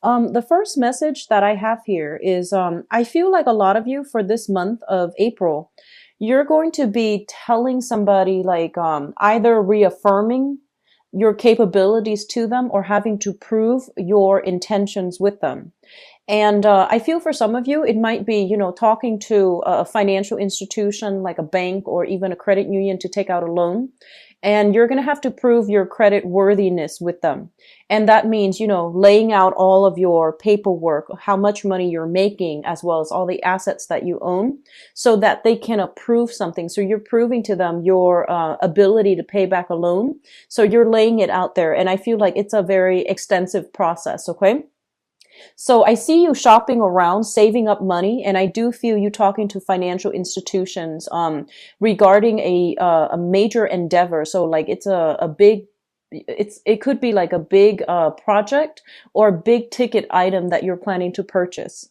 The first message that I have here is I feel like a lot of you for this month of April, you're going to be telling somebody like either reaffirming your capabilities to them or having to prove your intentions with them. And I feel for some of you, it might be, talking to a financial institution like a bank or even a credit union to take out a loan. And you're going to have to prove your credit worthiness with them. And that means, laying out all of your paperwork, how much money you're making, as well as all the assets that you own, so that they can approve something. So you're proving to them your ability to pay back a loan. So you're laying it out there. And I feel like it's a very extensive process. Okay. So I see you shopping around, saving up money, and I do feel you talking to financial institutions regarding a major endeavor. So like it's a big, it could be like a big project or a big ticket item that you're planning to purchase.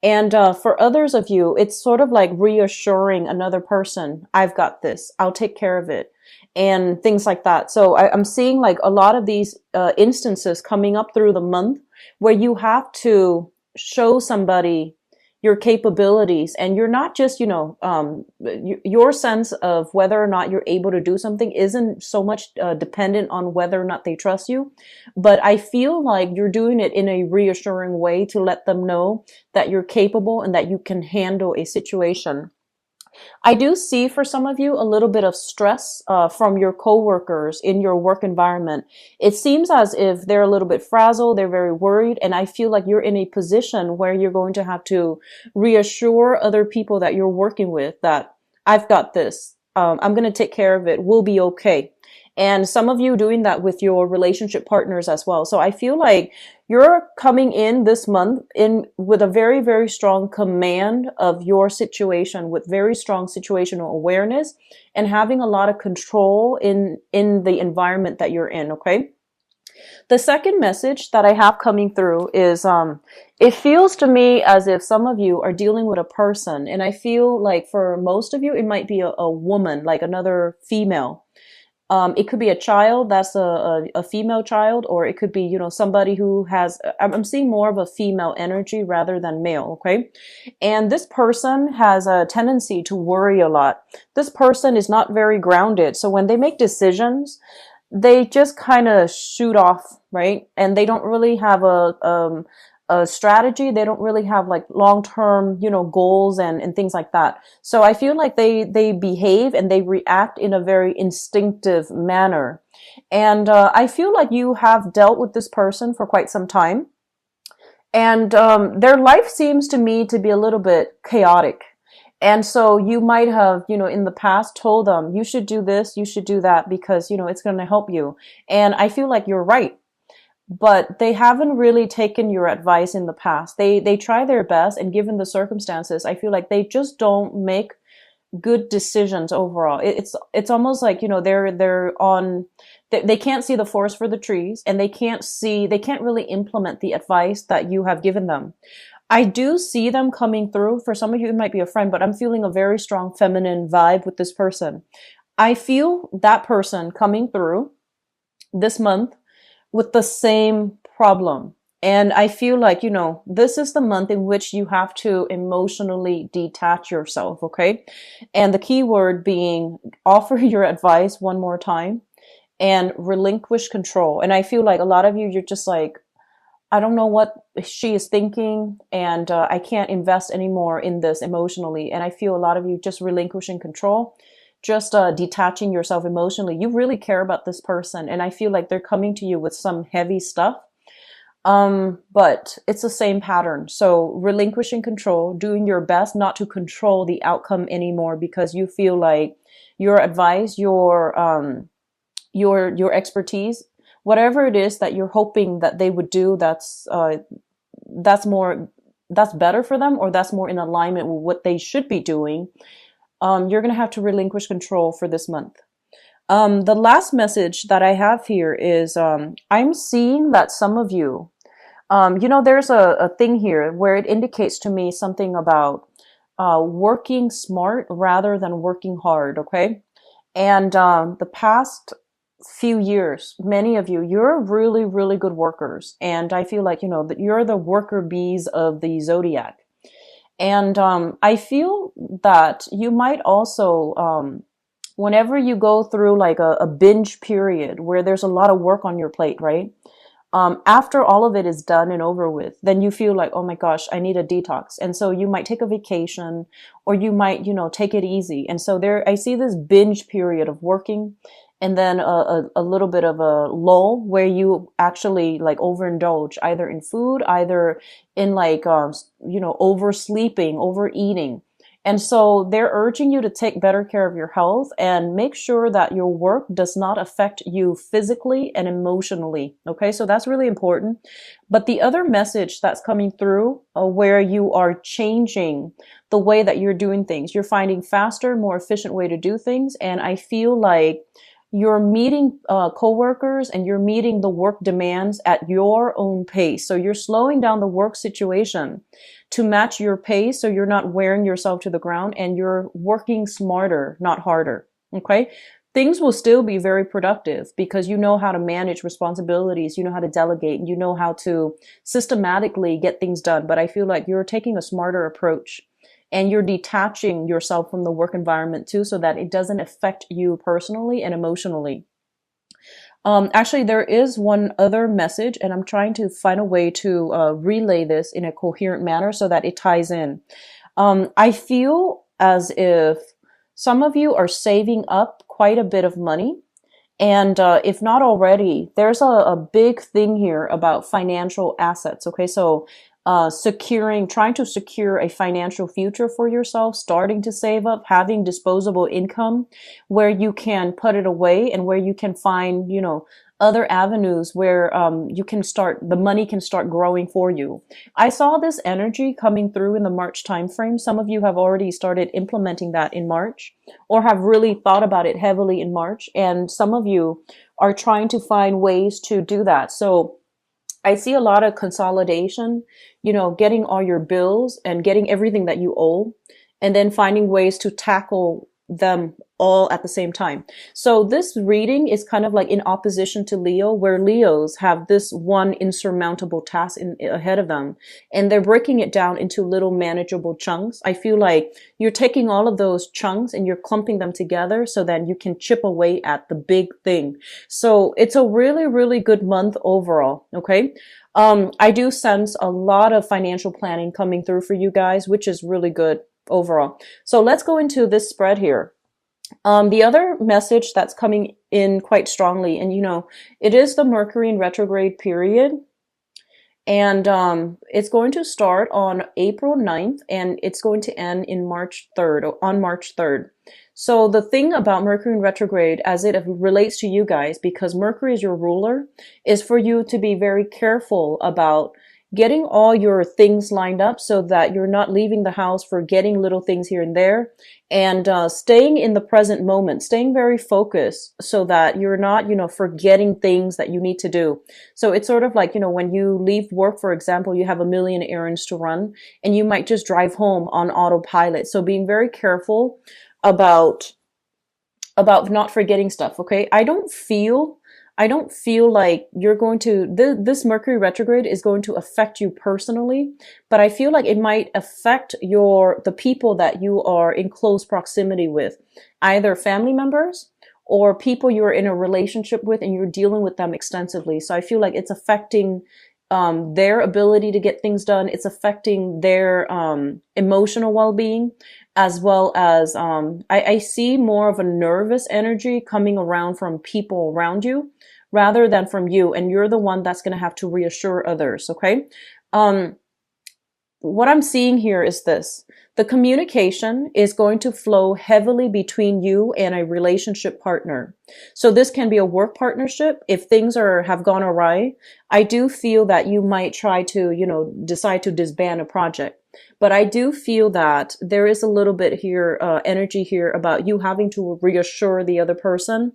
And for others of you, it's sort of like reassuring another person, I've got this, I'll take care of it, and things like that. So I'm seeing like a lot of these instances coming up through the month where you have to show somebody your capabilities, and you're not just, your sense of whether or not you're able to do something isn't so much dependent on whether or not they trust you. But I feel like you're doing it in a reassuring way to let them know that you're capable and that you can handle a situation. I do see for some of you a little bit of stress from your coworkers in your work environment. It seems as if they're a little bit frazzled, they're very worried, and I feel like you're in a position where you're going to have to reassure other people that you're working with that I've got this. I'm going to take care of it. We'll be okay. And some of you doing that with your relationship partners as well. So I feel like you're coming in this month in with a very, very strong command of your situation, with very strong situational awareness and having a lot of control in the environment that you're in. Okay. The second message that I have coming through is, it feels to me as if some of you are dealing with a person, and I feel like for most of you, it might be a woman, like another female. It could be a child that's a female child, or it could be, somebody who has, I'm seeing more of a female energy rather than male. Okay. And this person has a tendency to worry a lot. This person is not very grounded. So when they make decisions, they just kind of shoot off, right? And they don't really have a strategy. They don't really have like long-term, goals and things like that. So I feel like they behave and they react in a very instinctive manner. And I feel like you have dealt with this person for quite some time. And their life seems to me to be a little bit chaotic. And so you might have, in the past told them, you should do this, you should do that because, it's going to help you. And I feel like you're right. But they haven't really taken your advice in the past. They try their best, and given the circumstances, I feel like they just don't make good decisions overall. It's almost like, they're on, they can't see the forest for the trees, and they can't really implement the advice that you have given them. I do see them coming through. For some of you, it might be a friend, but I'm feeling a very strong feminine vibe with this person. I feel that person coming through this month with the same problem. And I feel like, this is the month in which you have to emotionally detach yourself. Okay. And the key word being offer your advice one more time and relinquish control. And I feel like a lot of you, you're just like, I don't know what she is thinking, and I can't invest anymore in this emotionally. And I feel a lot of you just relinquishing control, just detaching yourself emotionally. You really care about this person, and I feel like they're coming to you with some heavy stuff. But it's the same pattern. So relinquishing control, doing your best not to control the outcome anymore, because you feel like your advice, your expertise, whatever it is that you're hoping that they would do, that's better for them, or that's more in alignment with what they should be doing. You're going to have to relinquish control for this month. The last message that I have here is, I'm seeing that some of you, there's a thing here where it indicates to me something about working smart rather than working hard. Okay. And the past few years, many of you, you're really, really good workers. And I feel like, that you're the worker bees of the zodiac. And I feel that you might also, whenever you go through like a binge period where there's a lot of work on your plate, right? After all of it is done and over with, then you feel like, oh my gosh, I need a detox. And so you might take a vacation, or you might, take it easy. And so I see this binge period of working, and then a little bit of a lull where you actually like overindulge either in food, either in like, oversleeping, overeating. And so they're urging you to take better care of your health and make sure that your work does not affect you physically and emotionally. Okay, so that's really important. But the other message that's coming through, where you are changing the way that you're doing things, you're finding faster, more efficient way to do things. And I feel like you're meeting coworkers, and you're meeting the work demands at your own pace. So you're slowing down the work situation to match your pace, so you're not wearing yourself to the ground, and you're working smarter, not harder. Okay? Things will still be very productive because you know how to manage responsibilities, you know how to delegate, and you know how to systematically get things done. But I feel like you're taking a smarter approach, and you're detaching yourself from the work environment too, so that it doesn't affect you personally and emotionally. Actually, there is one other message, and I'm trying to find a way to relay this in a coherent manner so that it ties in. I feel as if some of you are saving up quite a bit of money. And if not already, there's a big thing here about financial assets. Okay, so trying to secure a financial future for yourself, starting to save up, having disposable income where you can put it away, and where you can find, other avenues where the money can start growing for you. I saw this energy coming through in the March timeframe. Some of you have already started implementing that in March, or have really thought about it heavily in March. And some of you are trying to find ways to do that. So I see a lot of consolidation, getting all your bills and getting everything that you owe, and then finding ways to tackle them all at the same time. So this reading is kind of like in opposition to Leo, where Leos have this one insurmountable task ahead of them, and they're breaking it down into little manageable chunks. I feel like you're taking all of those chunks and you're clumping them together so that you can chip away at the big thing. So it's a really, really good month overall. Okay. I do sense a lot of financial planning coming through for you guys, which is really good overall. So let's go into this spread here. The other message that's coming in quite strongly, and it is the Mercury in retrograde period. And it's going to start on April 9th, and it's going to end on March 3rd. So the thing about Mercury in retrograde, as it relates to you guys, because Mercury is your ruler, is for you to be very careful about getting all your things lined up so that you're not leaving the house forgetting little things here and there, and staying in the present moment, staying very focused so that you're not, forgetting things that you need to do. So it's sort of like, when you leave work, for example, you have a million errands to run, and you might just drive home on autopilot. So being very careful about not forgetting stuff. Okay. I don't feel like you're going to, this Mercury retrograde is going to affect you personally, but I feel like it might affect the people that you are in close proximity with, either family members or people you're in a relationship with and you're dealing with them extensively. So I feel like it's affecting their ability to get things done. It's affecting their emotional well-being, as well as I see more of a nervous energy coming around from people around you rather than from you. And you're the one that's going to have to reassure others. Okay. What I'm seeing here is this. The communication is going to flow heavily between you and a relationship partner. So this can be a work partnership. If things have gone awry, I do feel that you might try to, decide to disband a project. But I do feel that there is a little bit here, energy here about you having to reassure the other person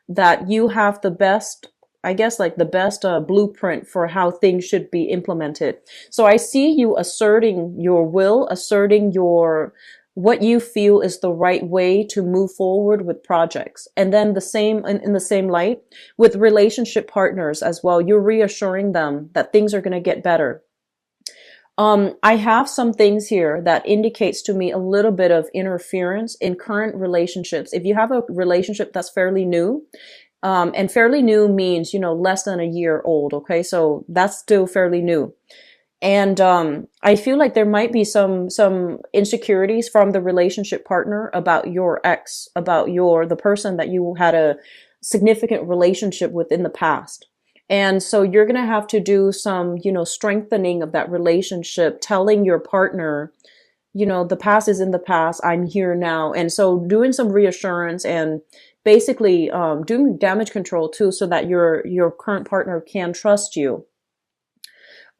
that you have the best, I guess, like the best blueprint for how things should be implemented. So I see you asserting your will, asserting your what you feel is the right way to move forward with projects. And then the same in the same light with relationship partners as well. You're reassuring them that things are going to get better. I have some things here that indicates to me a little bit of interference in current relationships. If you have a relationship that's fairly new, and fairly new means, you know, less than a year old. Okay. So that's still fairly new. And I feel like there might be some insecurities from the relationship partner about your ex, about the person that you had a significant relationship with in the past. And so you're going to have to do some, you know, strengthening of that relationship, telling your partner, you know, the past is in the past, I'm here now. And so doing some reassurance and basically doing damage control too, so that your current partner can trust you.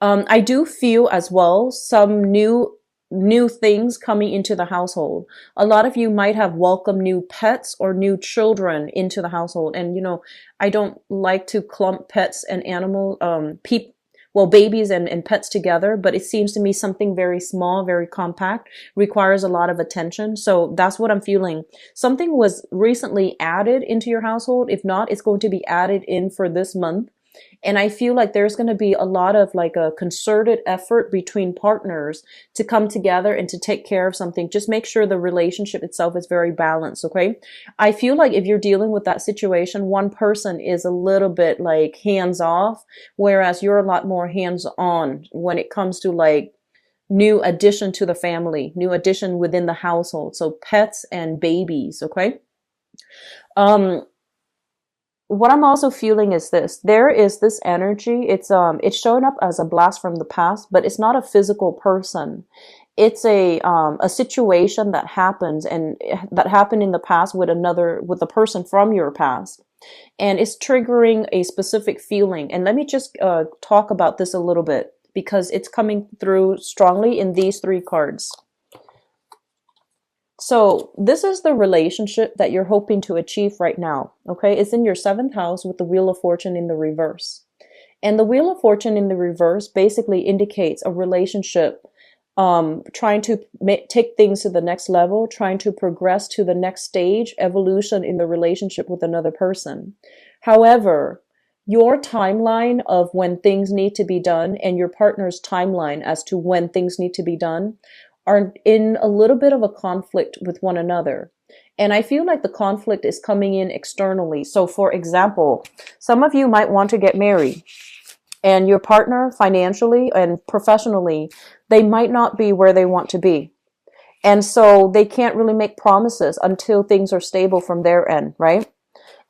I do feel as well some new things coming into the household. A lot of you might have welcomed new pets or new children into the household. And, you know, I don't like to clump pets and babies and pets together, but it seems to me something very small, very compact, requires a lot of attention. So that's what I'm feeling. Something was recently added into your household. If not, it's going to be added in for this month. And I feel like there's going to be a lot of like a concerted effort between partners to come together and to take care of something. Just make sure the relationship itself is very balanced. Okay. I feel like if you're dealing with that situation, one person is a little bit like hands off, whereas you're a lot more hands on when it comes to like new addition to the family, new addition within the household. So pets and babies. Okay. What I'm also feeling is this. There is this energy. It's showing up as a blast from the past, but it's not a physical person. It's a situation that happens and that happened in the past with a person from your past. And it's triggering a specific feeling. And let me just talk about this a little bit because it's coming through strongly in these three cards. So this is the relationship that you're hoping to achieve right now. Okay. It's in your 7th house with the Wheel of Fortune in the reverse. And the Wheel of Fortune in the reverse basically indicates a relationship, trying to take things to the next level, trying to progress to the next stage, evolution in the relationship with another person. However, your timeline of when things need to be done and your partner's timeline as to when things need to be done are in a little bit of a conflict with one another. And I feel like the conflict is coming in externally. So for example, some of you might want to get married and your partner financially and professionally, they might not be where they want to be. And so they can't really make promises until things are stable from their end, right?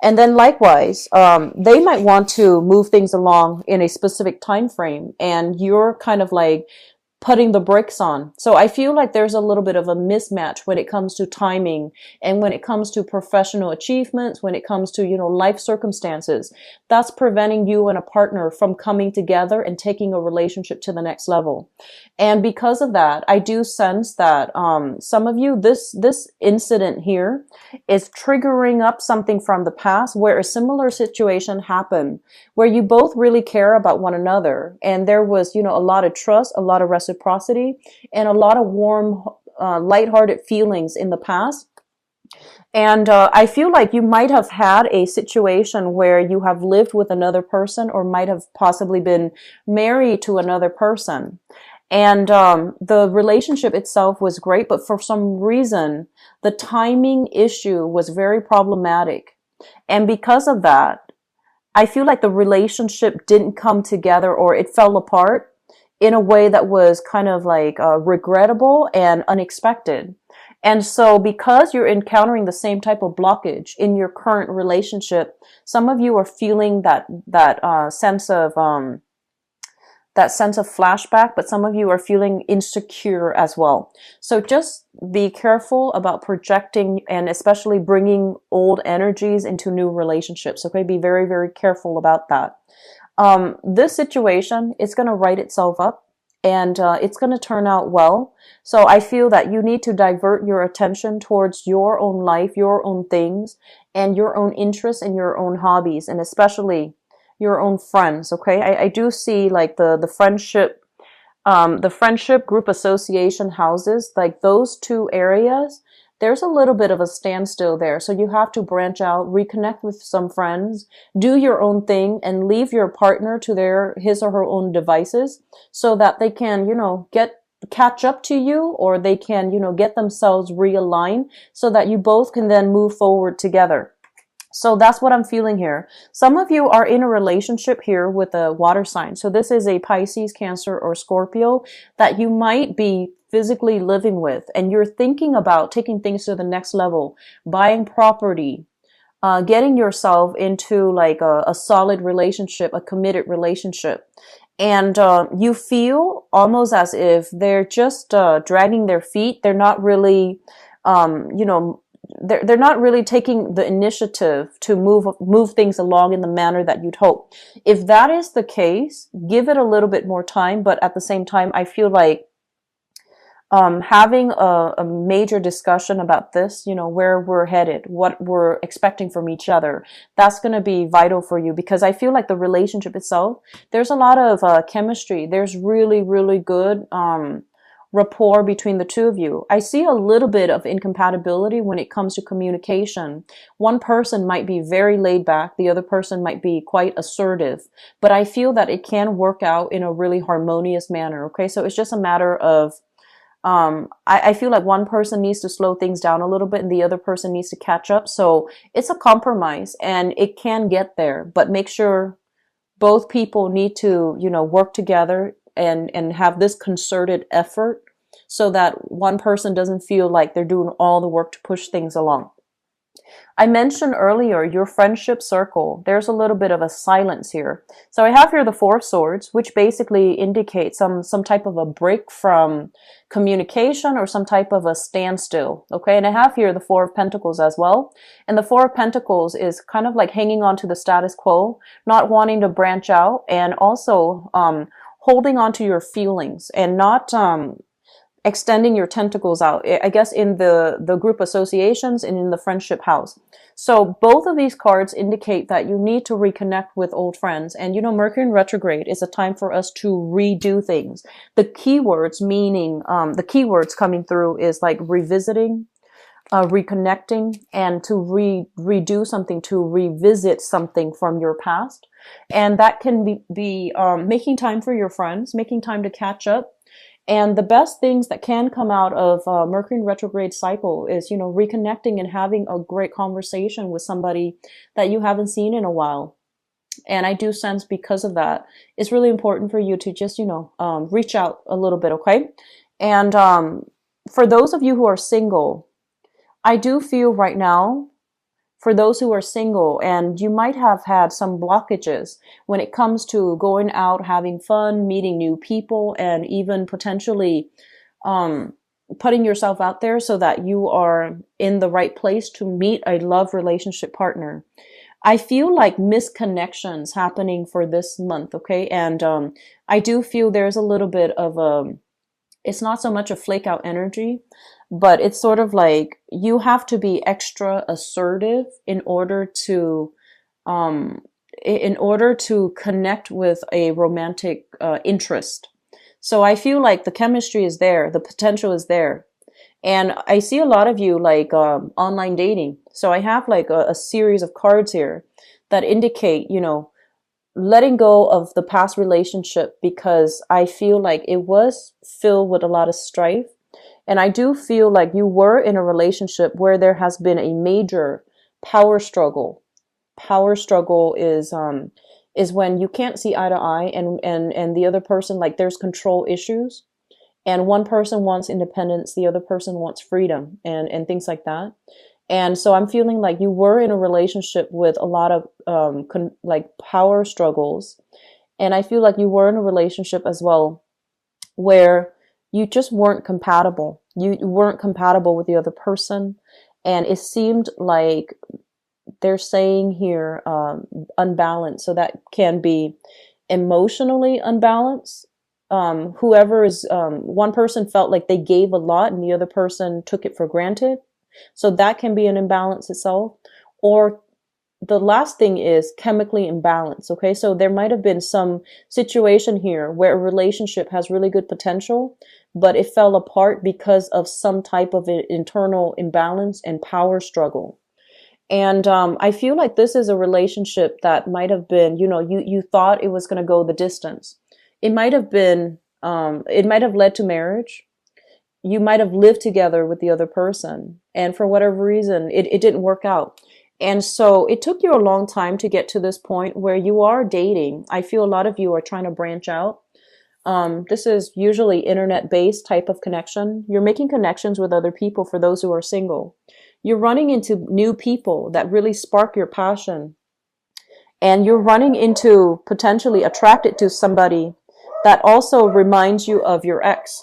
And then likewise, they might want to move things along in a specific time frame and you're kind of like putting the brakes on. So I feel like there's a little bit of a mismatch when it comes to timing and when it comes to professional achievements, when it comes to, you know, life circumstances. That's preventing you and a partner from coming together and taking a relationship to the next level. And because of that, I do sense that some of you, this incident here is triggering up something from the past where a similar situation happened, where you both really care about one another. And there was, you know, a lot of trust, a lot of reciprocity, and a lot of warm, lighthearted feelings in the past. And I feel like you might have had a situation where you have lived with another person or might have possibly been married to another person. And the relationship itself was great, but for some reason, the timing issue was very problematic. And because of that, I feel like the relationship didn't come together or it fell apart in a way that was kind of like regrettable and unexpected. And so because you're encountering the same type of blockage in your current relationship, some of you are feeling that sense of flashback, but some of you are feeling insecure as well. So just be careful about projecting and especially bringing old energies into new relationships. Okay, be very, very careful about that. This situation is going to write itself up and it's going to turn out well. So I feel that you need to divert your attention towards your own life, your own things, and your own interests and your own hobbies, and especially your own friends. Okay, I do see like the friendship the friendship, group, association, houses, like those two areas, there's a little bit of a standstill there. So you have to branch out, reconnect with some friends, do your own thing, and leave your partner to his or her own devices so that they can, catch up to you, or they can, get themselves realigned so that you both can then move forward together. So that's what I'm feeling here. Some of you are in a relationship here with a water sign. So this is a Pisces, Cancer, or Scorpio that you might be physically living with, and you're thinking about taking things to the next level, buying property, getting yourself into like a solid relationship, a committed relationship. And you feel almost as if they're just dragging their feet. They're not really, they're not really taking the initiative to move things along in the manner that you'd hope. If that is the case, give it a little bit more time. But at the same time, I feel like having a major discussion about this, where we're headed, what we're expecting from each other, that's going to be vital for you, because I feel like the relationship itself, there's a lot of chemistry. There's really, really good rapport between the two of you. I see a little bit of incompatibility when it comes to communication. One person might be very laid back, the other person might be quite assertive, but I feel that it can work out in a really harmonious manner. Okay, so it's just a matter of I feel like one person needs to slow things down a little bit and the other person needs to catch up. So it's a compromise and it can get there, but make sure both people need to, work together and have this concerted effort so that one person doesn't feel like they're doing all the work to push things along. I mentioned earlier your friendship circle. There's a little bit of a silence here. So I have here the Four of Swords, which basically indicates some type of a break from communication or some type of a standstill. Okay, and I have here the Four of Pentacles as well. And the Four of Pentacles is kind of like hanging on to the status quo, not wanting to branch out, and also holding on to your feelings and not extending your tentacles out, I guess, in the group associations and in the friendship house. So both of these cards indicate that you need to reconnect with old friends. And Mercury in retrograde is a time for us to redo things. The keywords meaning, the keywords coming through is like revisiting, reconnecting, and to redo something, to revisit something from your past. And that can be making time for your friends, making time to catch up. And the best things that can come out of Mercury in retrograde cycle is, reconnecting and having a great conversation with somebody that you haven't seen in a while. And I do sense because of that, it's really important for you to just, reach out a little bit, okay? And for those of you who are single, I do feel right now, for those who are single, and you might have had some blockages when it comes to going out, having fun, meeting new people, and even potentially putting yourself out there so that you are in the right place to meet a love relationship partner. I feel like misconnections happening for this month, okay? And I do feel there's a little bit of it's not so much a flake out energy, but it's sort of like you have to be extra assertive in order to connect with a romantic interest. So I feel like the chemistry is there, the potential is there. And I see a lot of you like online dating. So I have like a series of cards here that indicate, letting go of the past relationship, because I feel like it was filled with a lot of strife. And I do feel like you were in a relationship where there has been a major power struggle. Power struggle is when you can't see eye to eye and the other person, like there's control issues, and one person wants independence, the other person wants freedom and things like that. And so I'm feeling like you were in a relationship with a lot of like power struggles. And I feel like you were in a relationship as well where you just weren't compatible. You weren't compatible with the other person. And it seemed like they're saying here unbalanced. So that can be emotionally unbalanced. Whoever is, one person felt like they gave a lot and the other person took it for granted. So that can be an imbalance itself. Or the last thing is chemically imbalanced. Okay, so there might have been some situation here where a relationship has really good potential, but it fell apart because of some type of internal imbalance and power struggle. And I feel like this is a relationship that might have been, you thought it was going to go the distance. It might have been, it might have led to marriage. You might have lived together with the other person, and for whatever reason, it didn't work out. And so it took you a long time to get to this point where you are dating. I feel a lot of you are trying to branch out. This is usually internet-based type of connection. You're making connections with other people for those who are single. You're running into new people that really spark your passion. And you're running into potentially attracted to somebody that also reminds you of your ex.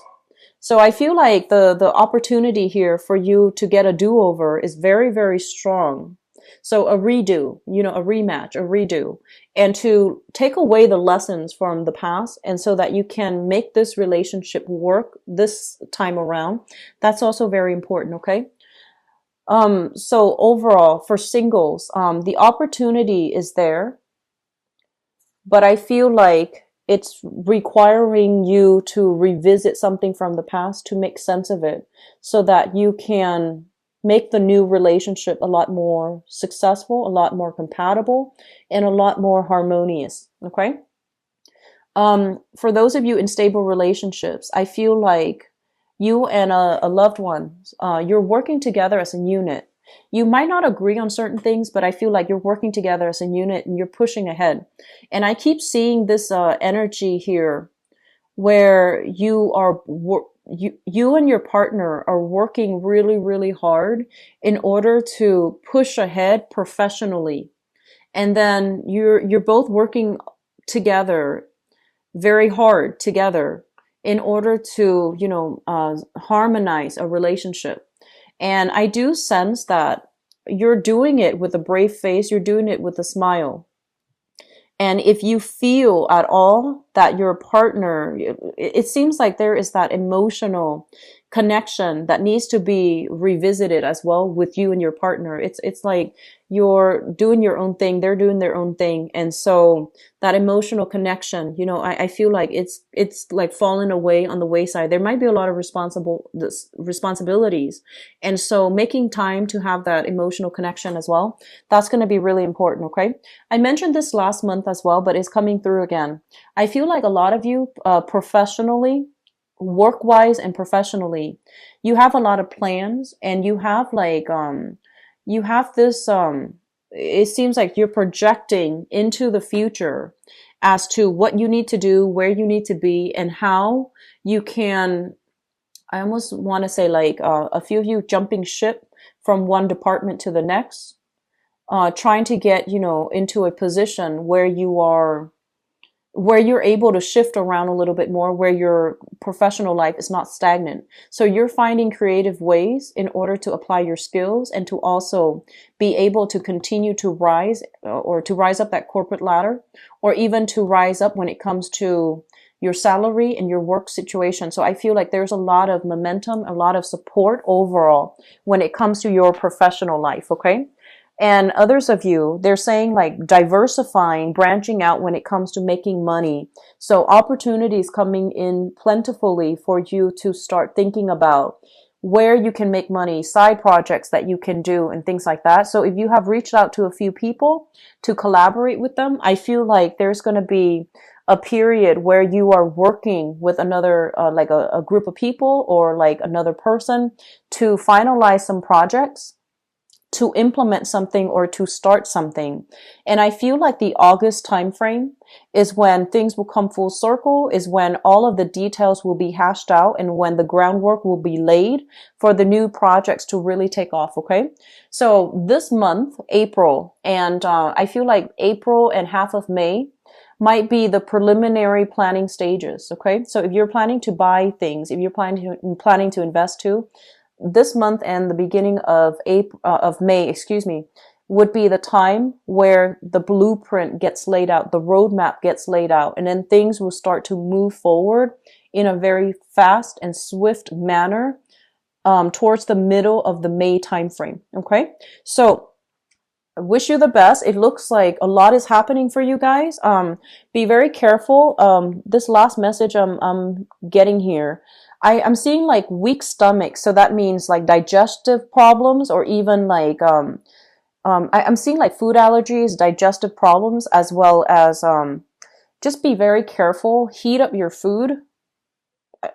So I feel like the opportunity here for you to get a do-over is very, very strong. So a redo, a rematch, a redo, and to take away the lessons from the past, and so that you can make this relationship work this time around. That's also very important. Okay. So overall for singles, the opportunity is there, but I feel like it's requiring you to revisit something from the past to make sense of it, so that you can make the new relationship a lot more successful, a lot more compatible, and a lot more harmonious. Okay. For those of you in stable relationships, I feel like you and a loved one, you're working together as a unit. You might not agree on certain things, but I feel like you're working together as a unit and you're pushing ahead. And I keep seeing this energy here where you and your partner are working really, really hard in order to push ahead professionally. And then you're both working together very hard together in order to, harmonize a relationship. And I do sense that you're doing it with a brave face. You're doing it with a smile. And if you feel at all that your partner, it seems like there is that emotional connection that needs to be revisited as well with you and your partner. It's like you're doing your own thing, they're doing their own thing. And so that emotional connection, I feel like it's like falling away on the wayside. There might be a lot of responsibilities. And so making time to have that emotional connection as well, that's going to be really important. Okay. I mentioned this last month as well, but it's coming through again. I feel like a lot of you, professionally, work-wise and professionally, you have a lot of plans, and you have like, you have this, it seems like you're projecting into the future as to what you need to do, where you need to be, and how you can, I almost want to say like, a few of you jumping ship from one department to the next, trying to get, into a position where you're able to shift around a little bit more, where your professional life is not stagnant. So you're finding creative ways in order to apply your skills and to also be able to continue to rise, or to rise up that corporate ladder, or even to rise up when it comes to your salary and your work situation. So I feel like there's a lot of momentum, a lot of support overall when it comes to your professional life. Okay. And others of you, they're saying like diversifying, branching out when it comes to making money. So opportunities coming in plentifully for you to start thinking about where you can make money, side projects that you can do, and things like that. So if you have reached out to a few people to collaborate with them, I feel like there's going to be a period where you are working with another, like a group of people, or like another person, to finalize some projects, to implement something, or to start something. And I feel like the August timeframe is when things will come full circle, is when all of the details will be hashed out, and when the groundwork will be laid for the new projects to really take off. Okay. So this month, April, and I feel like April and half of May might be the preliminary planning stages. Okay. So if you're planning to buy things, if you're planning to invest too, this month and the beginning of May, would be the time where the blueprint gets laid out, the roadmap gets laid out, and then things will start to move forward in a very fast and swift manner, towards the middle of the May timeframe. Okay. So I wish you the best. It looks like a lot is happening for you guys. Be very careful. This last message I'm getting here, I'm seeing like weak stomach. So that means like digestive problems, or even like, I'm seeing like food allergies, digestive problems, as well as, just be very careful. Heat up your food.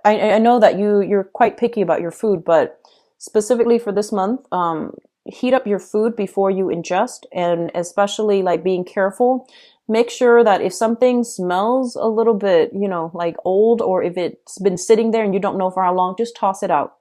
I know that you're quite picky about your food, but specifically for this month, heat up your food before you ingest, and especially like being careful. Make sure that if something smells a little bit, like old, or if it's been sitting there and you don't know for how long, just toss it out.